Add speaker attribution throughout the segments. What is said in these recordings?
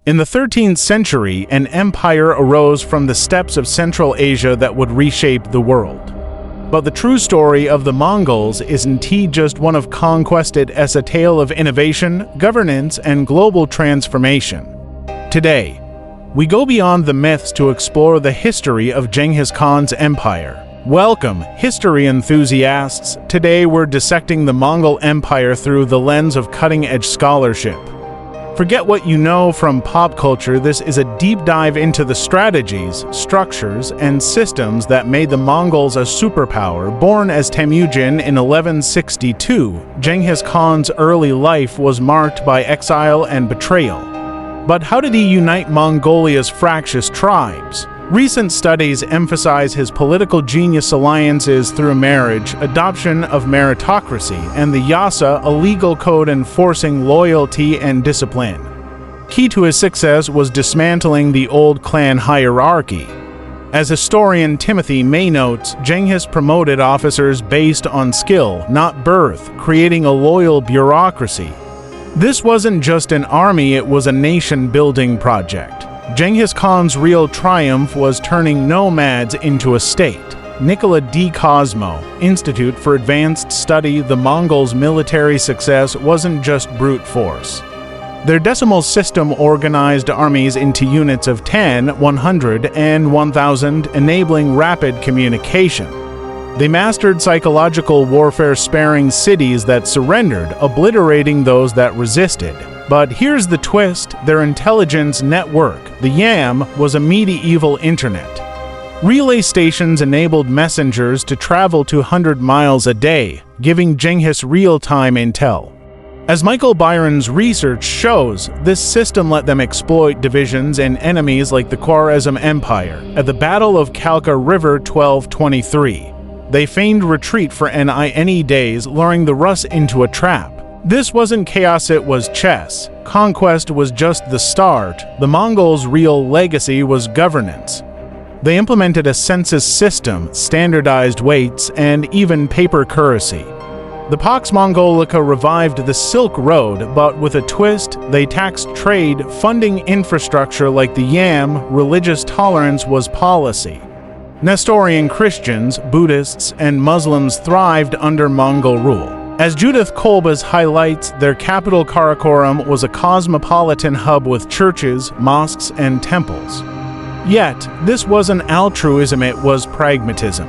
Speaker 1: In the 13th century, an empire arose from the steppes of Central Asia that would reshape the world. But the true story of the Mongols isn't just one of conquest, it's a tale of innovation, governance, and global transformation. Today, we go beyond the myths to explore the history of Genghis Khan's empire. Welcome, history enthusiasts! Today we're dissecting the Mongol Empire through the lens of cutting-edge scholarship. Forget what you know from pop culture. This is a deep dive into the strategies, structures, and systems that made the Mongols a superpower. Born as Temujin in 1162, Genghis Khan's early life was marked by exile and betrayal. But how did he unite Mongolia's fractious tribes? Recent studies emphasize his political genius, alliances through marriage, adoption of meritocracy, and the Yasa, a legal code enforcing loyalty and discipline. Key to his success was dismantling the old clan hierarchy. As historian Timothy May notes, Genghis promoted officers based on skill, not birth, creating a loyal bureaucracy. This wasn't just an army, it was a nation-building project. Genghis Khan's real triumph was turning nomads into a state. Nicola D. Cosmo, Institute for Advanced Study. The Mongols' military success wasn't just brute force. Their decimal system organized armies into units of 10, 100, and 1,000, enabling rapid communication. They mastered psychological warfare, sparing cities that surrendered, obliterating those that resisted. But here's the twist: their intelligence network, the YAM, was a medieval internet. Relay stations enabled messengers to travel 200 miles a day, giving Genghis real-time intel. As Michael Byron's research shows, this system let them exploit divisions in enemies like the Khwarezm Empire. At the Battle of Kalka River 1223, they feigned retreat for nine days, luring the Rus into a trap. This wasn't chaos, it was chess. Conquest was just the start. The Mongols' real legacy was governance. They implemented a census system, standardized weights, and even paper currency. The Pax Mongolica revived the Silk Road, but with a twist. They taxed trade, funding infrastructure like the YAM. Religious tolerance was policy. Nestorian Christians, Buddhists, and Muslims thrived under Mongol rule. As Judith Kolbas highlights, their capital Karakoram was a cosmopolitan hub with churches, mosques, and temples. Yet, this wasn't altruism, it was pragmatism.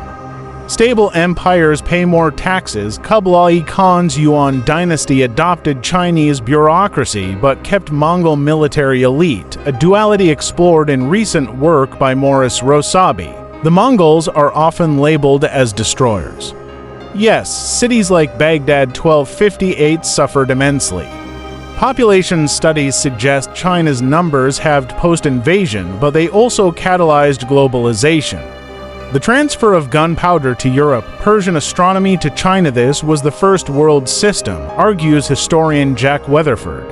Speaker 1: Stable empires pay more taxes. Kublai Khan's Yuan dynasty adopted Chinese bureaucracy but kept Mongol military elite, a duality explored in recent work by Morris Rosabi. The Mongols are often labeled as destroyers. Yes, cities like Baghdad 1258 suffered immensely. Population studies suggest China's numbers halved post-invasion, but they also catalyzed globalization. The transfer of gunpowder to Europe, Persian astronomy to China. This was the first world system, argues historian Jack Weatherford.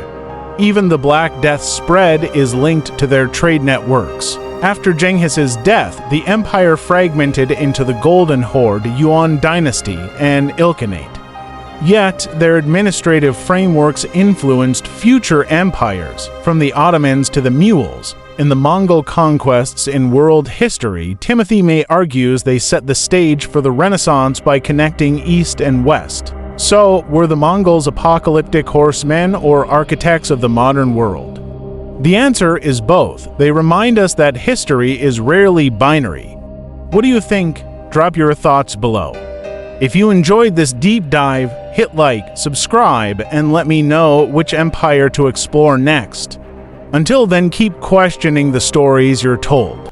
Speaker 1: Even the Black Death spread is linked to their trade networks. After Genghis's death, the empire fragmented into the Golden Horde, Yuan dynasty, and Ilkhanate. Yet, their administrative frameworks influenced future empires, from the Ottomans to the Mughals. In the Mongol conquests in world history, Timothy May argues they set the stage for the Renaissance by connecting East and West. So, were the Mongols apocalyptic horsemen or architects of the modern world? The answer is both. They remind us that history is rarely binary. What do you think? Drop your thoughts below. If you enjoyed this deep dive, hit like, subscribe, and let me know which empire to explore next. Until then, keep questioning the stories you're told.